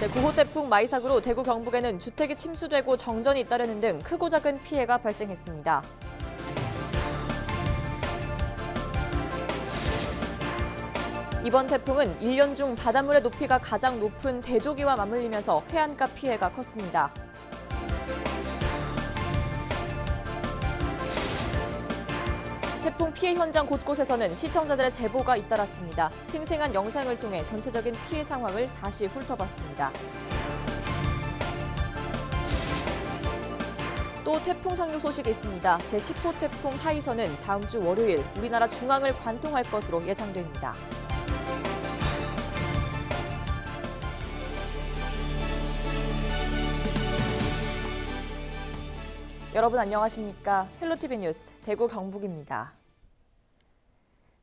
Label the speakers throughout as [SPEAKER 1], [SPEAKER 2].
[SPEAKER 1] 제9호 태풍 마이삭으로 대구 경북에는 주택이 침수되고 정전이 잇따르는 등 크고 작은 피해가 발생했습니다. 이번 태풍은 1년 중 바닷물의 높이가 가장 높은 대조기와 맞물리면서 해안가 피해가 컸습니다. 태풍 피해 현장 곳곳에서는 시청자들의 제보가 잇따랐습니다. 생생한 영상을 통해 전체적인 피해 상황을 다시 훑어봤습니다. 또 태풍 상륙 소식이 있습니다. 제10호 태풍 하이선은 다음 주 월요일 우리나라 중앙을 관통할 것으로 예상됩니다. 여러분 안녕하십니까? 헬로티비 뉴스 대구 경북입니다.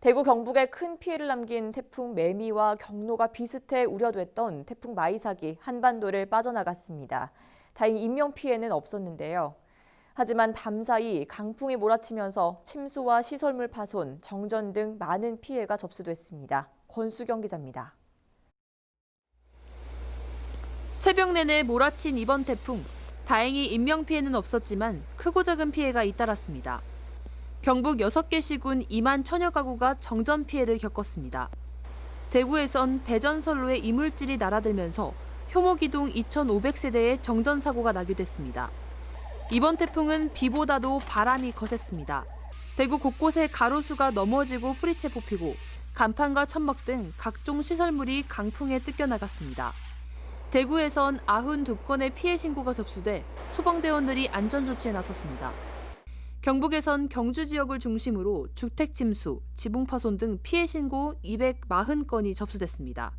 [SPEAKER 1] 대구 경북에 큰 피해를 남긴 태풍 매미와 경로가 비슷해 우려됐던 태풍 마이삭이 한반도를 빠져나갔습니다. 다행히 인명 피해는 없었는데요. 하지만 밤사이 강풍이 몰아치면서 침수와 시설물 파손, 정전 등 많은 피해가 접수됐습니다. 권수경 기자입니다.
[SPEAKER 2] 새벽 내내 몰아친 이번 태풍. 다행히 인명피해는 없었지만 크고 작은 피해가 잇따랐습니다. 경북 6개 시군 2만 천여 가구가 정전 피해를 겪었습니다. 대구에선 배전선로에 이물질이 날아들면서 효모기둥 2,500세대에 정전 사고가 나기도 했습니다. 이번 태풍은 비보다도 바람이 거셌습니다. 대구 곳곳에 가로수가 넘어지고 뿌리채 뽑히고 간판과 천막 등 각종 시설물이 강풍에 뜯겨나갔습니다. 대구에선 92건의 피해 신고가 접수돼 소방대원들이 안전조치에 나섰습니다. 경북에선 경주 지역을 중심으로 주택 침수, 지붕 파손 등 피해 신고 240건이 접수됐습니다.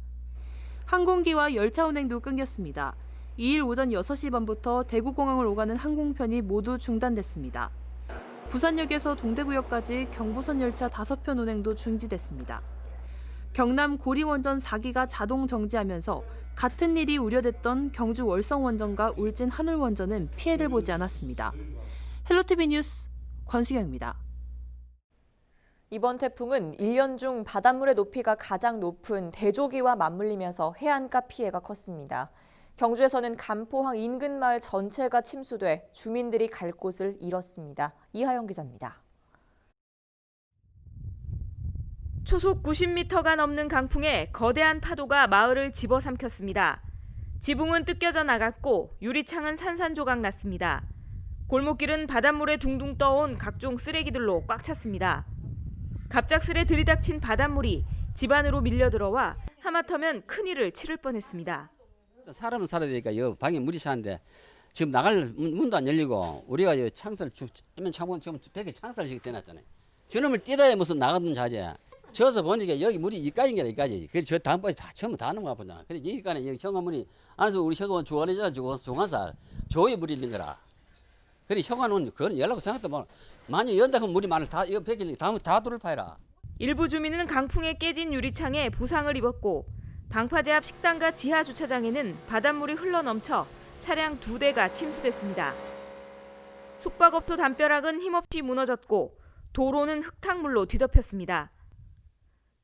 [SPEAKER 2] 항공기와 열차 운행도 끊겼습니다. 2일 오전 6시 반부터 대구공항을 오가는 항공편이 모두 중단됐습니다. 부산역에서 동대구역까지 경부선 열차 5편 운행도 중지됐습니다. 경남 고리원전 4기가 자동 정지하면서 같은 일이 우려됐던 경주 월성원전과 울진 한울원전은 피해를 보지 않았습니다. 헬로티비 뉴스 권수경입니다.
[SPEAKER 1] 이번 태풍은 1년 중 바닷물의 높이가 가장 높은 대조기와 맞물리면서 해안가 피해가 컸습니다. 경주에서는 간포항 인근 마을 전체가 침수돼 주민들이 갈 곳을 잃었습니다. 이하영 기자입니다.
[SPEAKER 3] 초속 90m가 넘는 강풍에 거대한 파도가 마을을 집어삼켰습니다. 지붕은 뜯겨져 나갔고 유리창은 산산조각 났습니다. 골목길은 바닷물에 둥둥 떠온 각종 쓰레기들로 꽉 찼습니다. 갑작스레 들이닥친 바닷물이 집 안으로 밀려들어와 하마터면 큰일을 치를 뻔했습니다.
[SPEAKER 4] 사람은 살아야 되니까 여 방에 물이 차는데 지금 나갈 문도 안 열리고 우리가 여 창살 쩌면 창문 지금 벽에 창살씩 대놨잖아요. 저놈을 뛰다야 무슨 나가든 자제. 저서 보니까 여기 물이 이까진 게 이까지. 그래서 저 다음번에 다 처음 다 넘어가 보잖아. 그래 여기까지 여기 정화물이 안에서 우리 혀가 주원이잖아 중환살 조에 물이 있는 거라. 그래 혀가는 그건 연락을 생각도 못. 만약 연다면 물이 많을 다 이거 벽에 다음 다 돌을 파이라.
[SPEAKER 3] 일부 주민은 강풍에 깨진 유리창에 부상을 입었고 방파제 앞 식당과 지하 주차장에는 바닷물이 흘러넘쳐 차량 2대가 침수됐습니다. 숙박업소 담벼락은 힘없이 무너졌고 도로는 흙탕물로 뒤덮였습니다.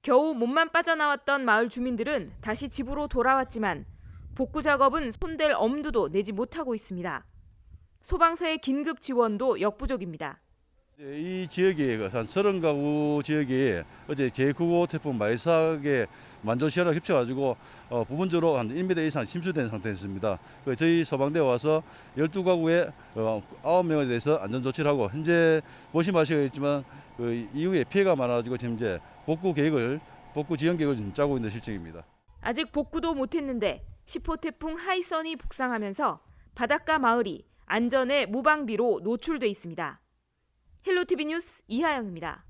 [SPEAKER 3] 겨우 몸만 빠져나왔던 마을 주민들은 다시 집으로 돌아왔지만 복구 작업은 손댈 엄두도 내지 못하고 있습니다. 소방서의 긴급 지원도 역부족입니다.
[SPEAKER 5] 이 지역이 한 30가구 지역이 어제 제9호 태풍 마이삭에 만조시야랑 겹쳐가지고 부분적으로 한 1m 이상 침수된 상태였습니다. 저희 소방대 와서 12가구에 9명에 대해서 안전조치를 하고 현재 보시면 아시겠지만 그 이후에 피해가 많아가지고 지금 이제 복구 지연 계획을 지금 짜고 있는 실정입니다.
[SPEAKER 3] 아직 복구도 못했는데 10호 태풍 하이선이 북상하면서 바닷가 마을이 안전의 무방비로 노출돼 있습니다. 헬로티비 뉴스 이하영입니다.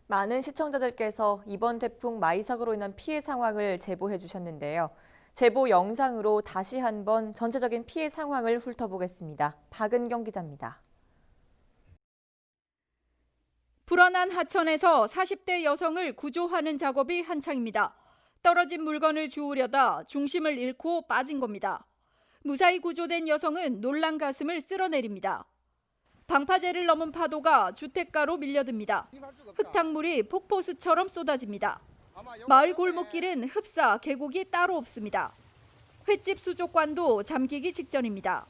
[SPEAKER 1] 많은 시청자들께서 이번 태풍 마이삭으로 인한 피해 상황을 제보해 주셨는데요. 제보 영상으로 다시 한번 전체적인 피해 상황을 훑어보겠습니다. 박은경 기자입니다.
[SPEAKER 6] 불안한 하천에서 40대 여성을 구조하는 작업이 한창입니다. 떨어진 물건을 주우려다 중심을 잃고 빠진 겁니다. 무사히 구조된 여성은 놀란 가슴을 쓸어내립니다. 방파제를 넘은 파도가 주택가로 밀려듭니다. 흙탕물이 폭포수처럼 쏟아집니다. 마을 골목길은 흡사 계곡이 따로 없습니다. 횟집 수족관도 잠기기 직전입니다.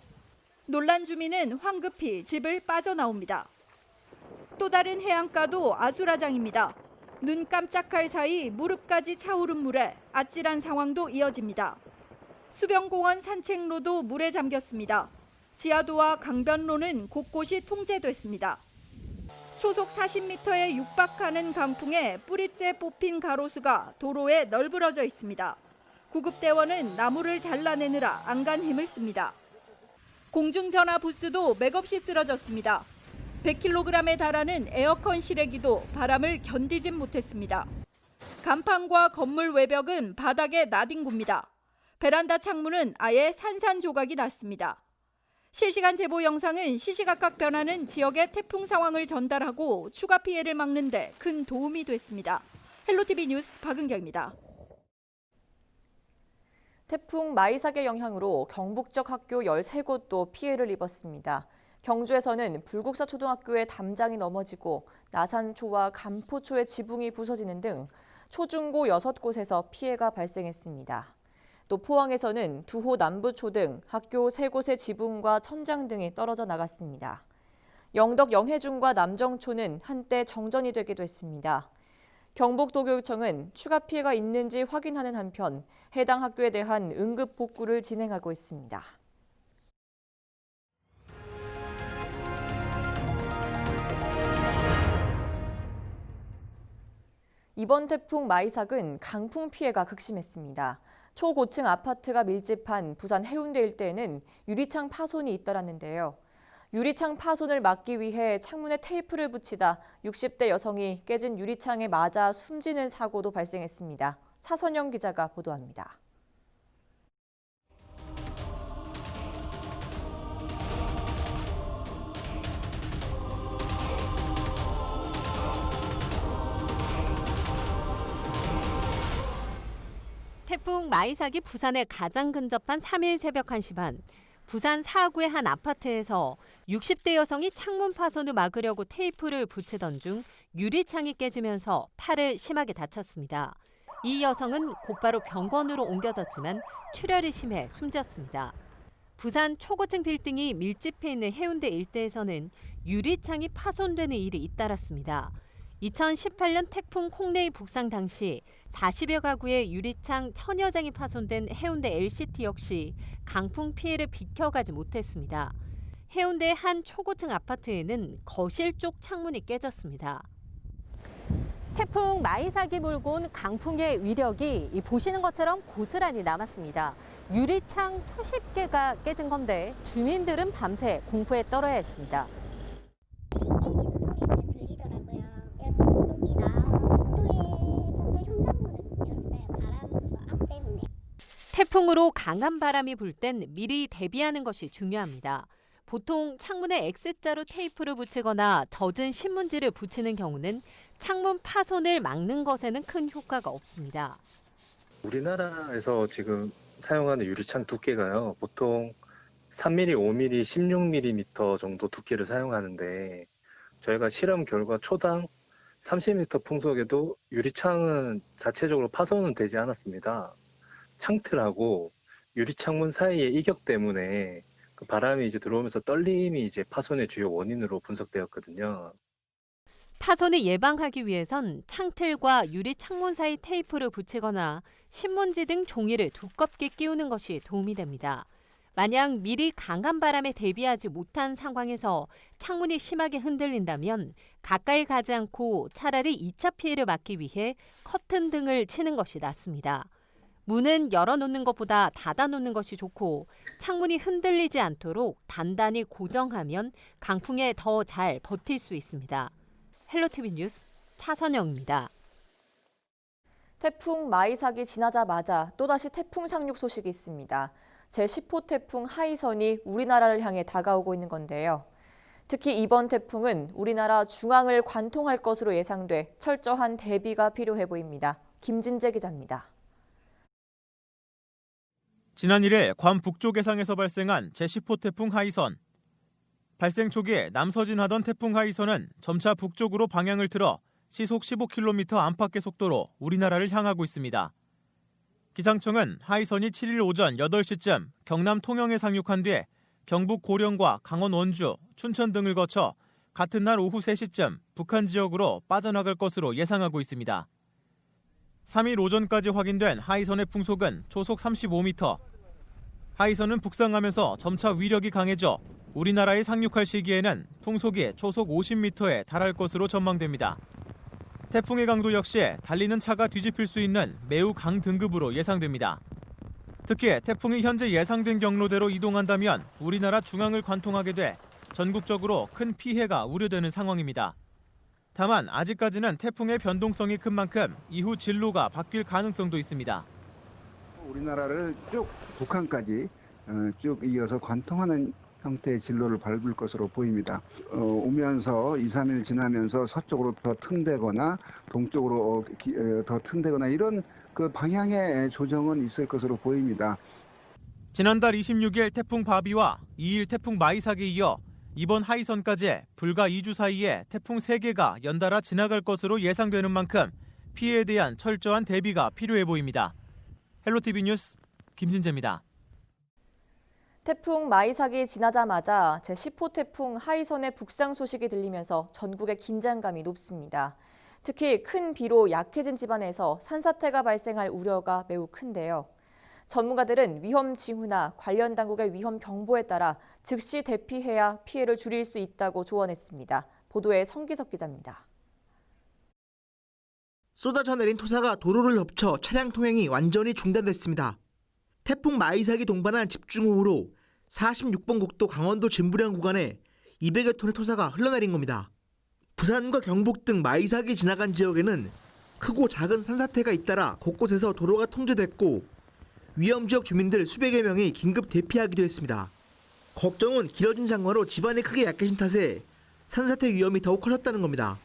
[SPEAKER 6] 놀란 주민은 황급히 집을 빠져나옵니다. 또 다른 해안가도 아수라장입니다. 눈 깜짝할 사이 무릎까지 차오른 물에 아찔한 상황도 이어집니다. 수변공원 산책로도 물에 잠겼습니다. 지하도와 강변로는 곳곳이 통제됐습니다. 초속 40m에 육박하는 강풍에 뿌리째 뽑힌 가로수가 도로에 널브러져 있습니다. 구급대원은 나무를 잘라내느라 안간 힘을 씁니다. 공중전화 부스도 맥없이 쓰러졌습니다. 100kg에 달하는 에어컨 실외기도 바람을 견디진 못했습니다. 간판과 건물 외벽은 바닥에 나뒹굽니다. 베란다 창문은 아예 산산조각이 났습니다. 실시간 제보 영상은 시시각각 변하는 지역의 태풍 상황을 전달하고 추가 피해를 막는 데 큰 도움이 됐습니다. 헬로티비 뉴스 박은경입니다.
[SPEAKER 1] 태풍 마이삭의 영향으로 경북 지역 학교 13곳도 피해를 입었습니다. 경주에서는 불국사 초등학교의 담장이 넘어지고 나산초와 간포초의 지붕이 부서지는 등 초중고 6곳에서 피해가 발생했습니다. 또 포항에서는 두호 남부초 등 학교 3곳의 지붕과 천장 등이 떨어져 나갔습니다. 영덕 영해중과 남정초는 한때 정전이 되기도 했습니다. 경북도교육청은 추가 피해가 있는지 확인하는 한편 해당 학교에 대한 응급 복구를 진행하고 있습니다. 이번 태풍 마이삭은 강풍 피해가 극심했습니다. 초고층 아파트가 밀집한 부산 해운대 일대에는 유리창 파손이 잇따랐는데요. 유리창 파손을 막기 위해 창문에 테이프를 붙이다 60대 여성이 깨진 유리창에 맞아 숨지는 사고도 발생했습니다. 차선영 기자가 보도합니다.
[SPEAKER 7] 태풍 마이삭이 부산에 가장 근접한 3일 새벽 1시 반, 부산 사구의 한 아파트에서 60대 여성이 창문 파손을 막으려고 테이프를 붙이던 중 유리창이 깨지면서 팔을 심하게 다쳤습니다. 이 여성은 곧바로 병원으로 옮겨졌지만 출혈이 심해 숨졌습니다. 부산 초고층 빌딩이 밀집해 있는 해운대 일대에서는 유리창이 파손되는 일이 잇따랐습니다. 2018년 태풍 콩네이 북상 당시 40여 가구의 유리창 1000여 장이 파손된 해운대 LCT 역시 강풍 피해를 비켜가지 못했습니다. 해운대 한 초고층 아파트에는 거실 쪽 창문이 깨졌습니다. 태풍 마이삭이 몰고 온 강풍의 위력이 보시는 것처럼 고스란히 남았습니다. 유리창 수십 개가 깨진 건데 주민들은 밤새 공포에 떨어야 했습니다. 태풍으로 강한 바람이 불 땐 미리 대비하는 것이 중요합니다. 보통 창문에 X자로 테이프를 붙이거나 젖은 신문지를 붙이는 경우는 창문 파손을 막는 것에는 큰 효과가 없습니다.
[SPEAKER 8] 우리나라에서 지금 사용하는 유리창 두께가요. 보통 3mm, 5mm, 16mm 정도 두께를 사용하는데 저희가 실험 결과 초당 30m 풍속에도 유리창은 자체적으로 파손은 되지 않았습니다. 창틀하고 유리창문 사이의 이격 때문에 그 바람이 이제 들어오면서 떨림이 이제 파손의 주요 원인으로 분석되었거든요.
[SPEAKER 7] 파손을 예방하기 위해선 창틀과 유리 창문 사이 테이프를 붙이거나 신문지 등 종이를 두껍게 끼우는 것이 도움이 됩니다. 만약 미리 강한 바람에 대비하지 못한 상황에서 창문이 심하게 흔들린다면 가까이 가지 않고 차라리 2차 피해를 막기 위해 커튼 등을 치는 것이 낫습니다. 문은 열어놓는 것보다 닫아놓는 것이 좋고 창문이 흔들리지 않도록 단단히 고정하면 강풍에 더 잘 버틸 수 있습니다. 헬로티비 뉴스 차선영입니다.
[SPEAKER 1] 태풍 마이삭이 지나자마자 또다시 태풍 상륙 소식이 있습니다. 제10호 태풍 하이선이 우리나라를 향해 다가오고 있는 건데요. 특히 이번 태풍은 우리나라 중앙을 관통할 것으로 예상돼 철저한 대비가 필요해 보입니다. 김진재 기자입니다.
[SPEAKER 9] 지난 1일 괌 북쪽 해상에서 발생한 제10호 태풍 하이선. 발생 초기에 남서진하던 태풍 하이선은 점차 북쪽으로 방향을 틀어 시속 15km 안팎의 속도로 우리나라를 향하고 있습니다. 기상청은 하이선이 7일 오전 8시쯤 경남 통영에 상륙한 뒤 경북 고령과 강원 원주, 춘천 등을 거쳐 같은 날 오후 3시쯤 북한 지역으로 빠져나갈 것으로 예상하고 있습니다. 3일 오전까지 확인된 하이선의 풍속은 초속 35m. 하이선은 북상하면서 점차 위력이 강해져 우리나라에 상륙할 시기에는 풍속이 초속 50m에 달할 것으로 전망됩니다. 태풍의 강도 역시 달리는 차가 뒤집힐 수 있는 매우 강등급으로 예상됩니다. 특히 태풍이 현재 예상된 경로대로 이동한다면 우리나라 중앙을 관통하게 돼 전국적으로 큰 피해가 우려되는 상황입니다. 다만 아직까지는 태풍의 변동성이 큰 만큼 이후 진로가 바뀔 가능성도 있습니다.
[SPEAKER 10] 우리나라를 쭉 북한까지 쭉 이어서 관통하는 형태의 진로를 밟을 것으로 보입니다. 오면서 2, 3일 지나면서 서쪽으로 더 튼대거나 동쪽으로 더 튼대거나 이런 그 방향의 조정은 있을 것으로 보입니다.
[SPEAKER 9] 지난달 26일 태풍 바비와 2일 태풍 마이삭에 이어 이번 하이선까지 불과 2주 사이에 태풍 3개가 연달아 지나갈 것으로 예상되는 만큼 피해에 대한 철저한 대비가 필요해 보입니다. 헬로티비 뉴스 김진재입니다.
[SPEAKER 1] 태풍 마이삭이 지나자마자 제10호 태풍 하이선의 북상 소식이 들리면서 전국의 긴장감이 높습니다. 특히 큰 비로 약해진 집안에서 산사태가 발생할 우려가 매우 큰데요. 전문가들은 위험 징후나 관련 당국의 위험 경보에 따라 즉시 대피해야 피해를 줄일 수 있다고 조언했습니다. 보도에 성기석 기자입니다.
[SPEAKER 11] 쏟아져 내린 토사가 도로를 덮쳐 차량 통행이 완전히 중단됐습니다. 태풍 마이삭이 동반한 집중호우로 46번 국도 강원도 진부량 구간에 200여 톤의 토사가 흘러내린 겁니다. 부산과 경북 등 마이삭이 지나간 지역에는 크고 작은 산사태가 잇따라 곳곳에서 도로가 통제됐고 위험 지역 주민들 수백여 명이 긴급 대피하기도 했습니다. 걱정은 길어진 장마로 집안이 크게 약해진 탓에 산사태 위험이 더욱 커졌다는 겁니다.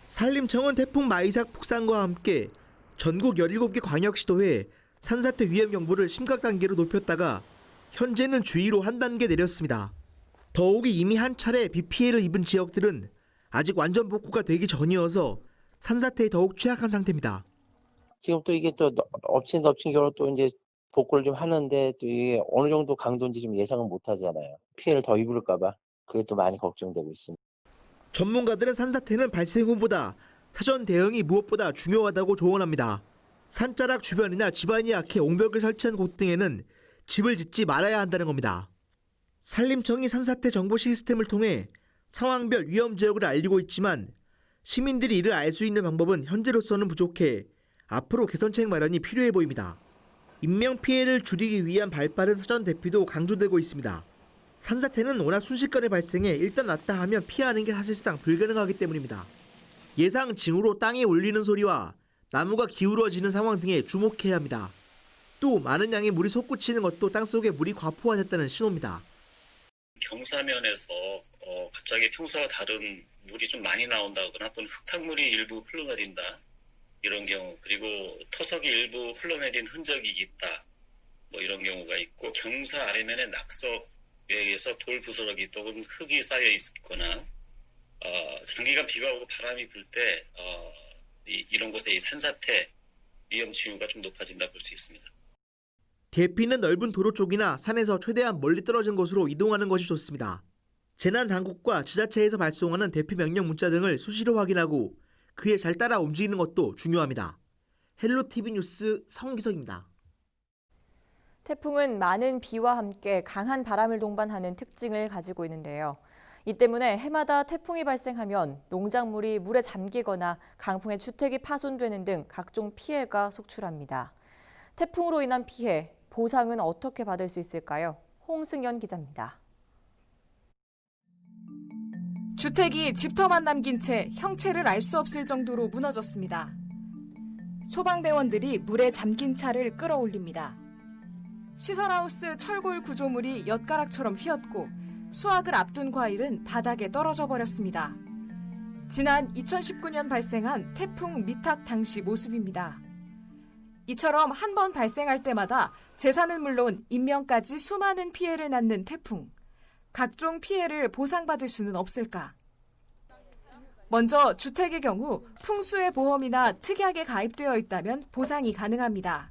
[SPEAKER 11] 산림청은 태풍 마이삭 북상과 함께 전국 17개 광역시도에 산사태 위험 경보를 심각 단계로 높였다가 현재는 주의로 한 단계 내렸습니다. 더욱이 이미 한 차례 비 피해를 입은 지역들은 아직 완전 복구가 되기 전이어서 산사태에 더욱 취약한 상태입니다.
[SPEAKER 12] 지금 또 이게 또 엎친 덮친 또 이제 복구를 좀 하는데 또 이게 어느 정도 강도인지 좀 예상은 못 하잖아요. 피해를 더 입을까 봐 그게 또 많이 걱정되고 있습니다.
[SPEAKER 11] 전문가들은 산사태는 발생 후보다 사전 대응이 무엇보다 중요하다고 조언합니다. 산자락 주변이나 집안이 약해 옹벽을 설치한 곳 등에는 집을 짓지 말아야 한다는 겁니다. 산림청이 산사태 정보 시스템을 통해 상황별 위험 지역을 알리고 있지만 시민들이 이를 알 수 있는 방법은 현재로서는 부족해 앞으로 개선책 마련이 필요해 보입니다. 인명피해를 줄이기 위한 발빠른 사전 대피도 강조되고 있습니다. 산사태는 워낙 순식간에 발생해 일단 왔다 하면 피하는 게 사실상 불가능하기 때문입니다. 예상 징후로 땅이 울리는 소리와 나무가 기울어지는 상황 등에 주목해야 합니다. 또 많은 양의 물이 솟구치는 것도 땅속에 물이 과포화됐다는 신호입니다.
[SPEAKER 13] 경사면에서 갑자기 평소와 다른 물이 좀 많이 나온다거나 또는 흙탕물이 일부 흘러내린다. 이런 경우, 그리고 토석이 일부 흘러내린 흔적이 있다. 뭐 이런 경우가 있고 경사 아래면에 낙석에 의해서 돌 부스러기 또는 흙이 쌓여 있거나 장기간 비가 오고 바람이 불 때 이런 곳에 이 산사태 위험 징후가 좀 높아진다 볼 수 있습니다.
[SPEAKER 11] 대피는 넓은 도로 쪽이나 산에서 최대한 멀리 떨어진 곳으로 이동하는 것이 좋습니다. 재난당국과 지자체에서 발송하는 대피 명령 문자 등을 수시로 확인하고 그에 잘 따라 움직이는 것도 중요합니다. 헬로티비 뉴스 성기석입니다.
[SPEAKER 1] 태풍은 많은 비와 함께 강한 바람을 동반하는 특징을 가지고 있는데요. 이 때문에 해마다 태풍이 발생하면 농작물이 물에 잠기거나 강풍에 주택이 파손되는 등 각종 피해가 속출합니다. 태풍으로 인한 피해, 보상은 어떻게 받을 수 있을까요? 홍승연 기자입니다.
[SPEAKER 3] 주택이 집터만 남긴 채 형체를 알 수 없을 정도로 무너졌습니다. 소방대원들이 물에 잠긴 차를 끌어올립니다. 시설하우스 철골 구조물이 엿가락처럼 휘었고 수확을 앞둔 과일은 바닥에 떨어져 버렸습니다. 지난 2019년 발생한 태풍 미탁 당시 모습입니다. 이처럼 한 번 발생할 때마다 재산은 물론 인명까지 수많은 피해를 낳는 태풍. 각종 피해를 보상받을 수는 없을까? 먼저 주택의 경우 풍수해 보험이나 특약에 가입되어 있다면 보상이 가능합니다.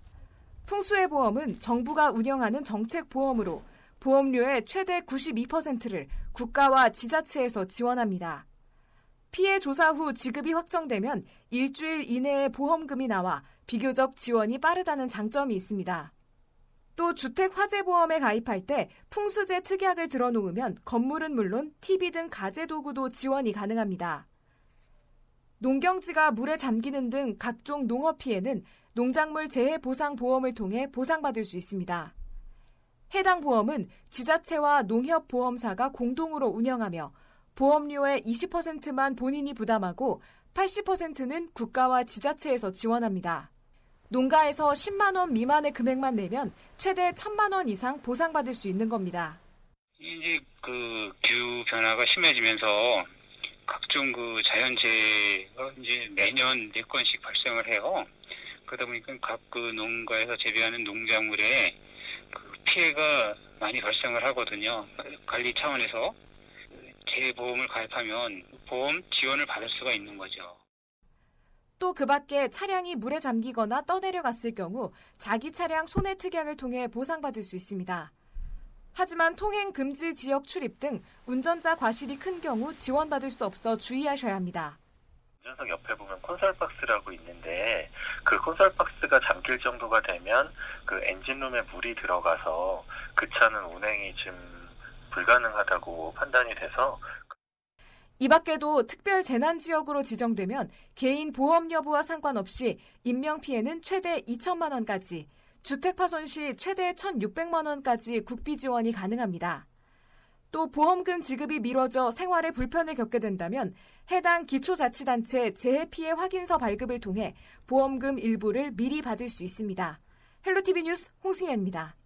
[SPEAKER 3] 풍수해 보험은 정부가 운영하는 정책 보험으로 보험료의 최대 92%를 국가와 지자체에서 지원합니다. 피해 조사 후 지급이 확정되면 일주일 이내에 보험금이 나와 비교적 지원이 빠르다는 장점이 있습니다. 또 주택 화재 보험에 가입할 때 풍수재 특약을 들어놓으면 건물은 물론 TV 등 가재 도구도 지원이 가능합니다. 농경지가 물에 잠기는 등 각종 농업 피해는 농작물 재해 보상 보험을 통해 보상받을 수 있습니다. 해당 보험은 지자체와 농협보험사가 공동으로 운영하며 보험료의 20%만 본인이 부담하고 80%는 국가와 지자체에서 지원합니다. 농가에서 10만 원 미만의 금액만 내면 최대 1,000만 원 이상 보상받을 수 있는 겁니다.
[SPEAKER 14] 이제 기후 변화가 심해지면서 각종 자연재해가 이제 매년 4건씩 발생을 해요. 그러다 보니까 각 농가에서 재배하는 농작물에 피해가 많이 발생을 하거든요. 관리 차원에서 재보험을 가입하면 보험 지원을 받을 수가 있는 거죠.
[SPEAKER 3] 또 그 밖에 차량이 물에 잠기거나 떠내려갔을 경우 자기 차량 손해 특약을 통해 보상받을 수 있습니다. 하지만 통행 금지 지역 출입 등 운전자 과실이 큰 경우 지원받을 수 없어 주의하셔야 합니다.
[SPEAKER 15] 운전석 옆에 보면 콘솔박스라고 있는데 그 콘솔박스가 잠길 정도가 되면 엔진룸에 물이 들어가서 그 차는 운행이 지금 불가능하다고 판단이 돼서
[SPEAKER 3] 이 밖에도 특별 재난 지역으로 지정되면 개인 보험 여부와 상관없이 인명피해는 최대 2천만 원까지, 주택 파손 시 최대 1,600만 원까지 국비 지원이 가능합니다. 또 보험금 지급이 미뤄져 생활에 불편을 겪게 된다면 해당 기초자치단체 재해피해 확인서 발급을 통해 보험금 일부를 미리 받을 수 있습니다. 헬로티비 뉴스 홍승현입니다.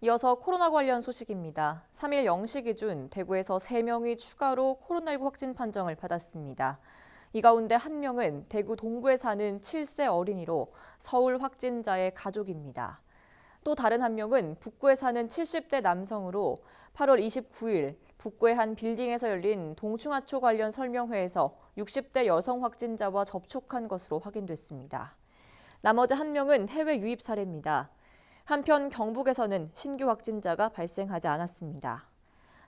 [SPEAKER 1] 이어서 코로나 관련 소식입니다. 3일 0시 기준 대구에서 3명이 추가로 코로나19 확진 판정을 받았습니다. 이 가운데 1명은 대구 동구에 사는 7세 어린이로 서울 확진자의 가족입니다. 또 다른 1명은 북구에 사는 70대 남성으로 8월 29일 북구의 한 빌딩에서 열린 동충하초 관련 설명회에서 60대 여성 확진자와 접촉한 것으로 확인됐습니다. 나머지 1명은 해외 유입 사례입니다. 한편 경북에서는 신규 확진자가 발생하지 않았습니다.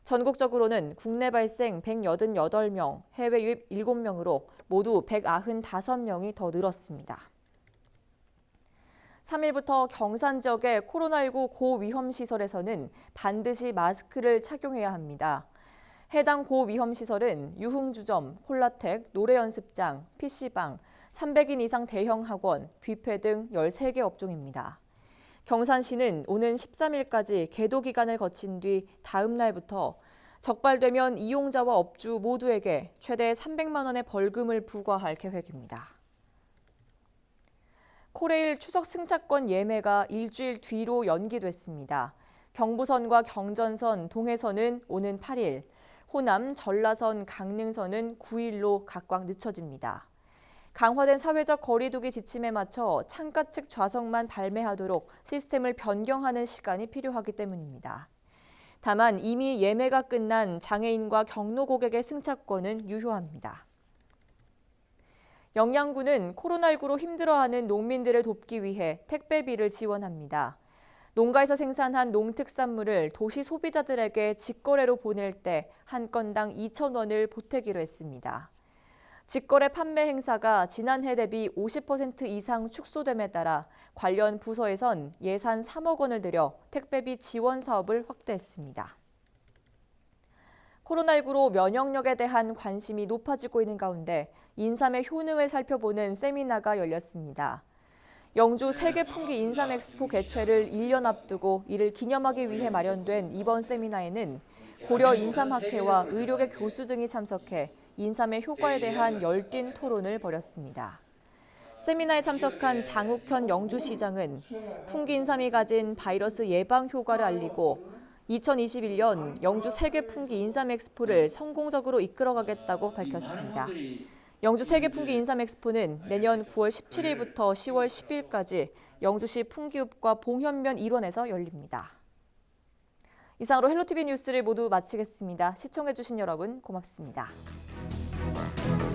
[SPEAKER 1] 전국적으로는 국내 발생 188명, 해외 유입 7명으로 모두 195명이 더 늘었습니다. 3일부터 경산 지역의 코로나19 고위험 시설에서는 반드시 마스크를 착용해야 합니다. 해당 고위험 시설은 유흥주점, 콜라텍, 노래연습장, PC방, 300인 이상 대형 학원, 뷔페 등 13개 업종입니다. 경산시는 오는 13일까지 계도 기간을 거친 뒤 다음 날부터 적발되면 이용자와 업주 모두에게 최대 300만 원의 벌금을 부과할 계획입니다. 코레일 추석 승차권 예매가 일주일 뒤로 연기됐습니다. 경부선과 경전선, 동해선은 오는 8일, 호남, 전라선, 강릉선은 9일로 각각 늦춰집니다. 강화된 사회적 거리 두기 지침에 맞춰 창가 측 좌석만 발매하도록 시스템을 변경하는 시간이 필요하기 때문입니다. 다만 이미 예매가 끝난 장애인과 경로 고객의 승차권은 유효합니다. 영양군은 코로나19로 힘들어하는 농민들을 돕기 위해 택배비를 지원합니다. 농가에서 생산한 농특산물을 도시 소비자들에게 직거래로 보낼 때 한 건당 2,000원을 보태기로 했습니다. 직거래 판매 행사가 지난해 대비 50% 이상 축소됨에 따라 관련 부서에선 예산 3억 원을 들여 택배비 지원 사업을 확대했습니다. 코로나19로 면역력에 대한 관심이 높아지고 있는 가운데 인삼의 효능을 살펴보는 세미나가 열렸습니다. 영주 세계풍기 인삼엑스포 개최를 1년 앞두고 이를 기념하기 위해 마련된 이번 세미나에는 고려 인삼학회와 의료계 교수 등이 참석해 인삼의 효과에 대한 열띤 토론을 벌였습니다. 세미나에 참석한 장욱현 영주시장은 풍기 인삼이 가진 바이러스 예방 효과를 알리고 2021년 영주 세계풍기 인삼엑스포를 성공적으로 이끌어가겠다고 밝혔습니다. 영주 세계풍기 인삼엑스포는 내년 9월 17일부터 10월 10일까지 영주시 풍기읍과 봉현면 일원에서 열립니다. 이상으로 헬로티비 뉴스를 모두 마치겠습니다. 시청해주신 여러분 고맙습니다. 있습니다.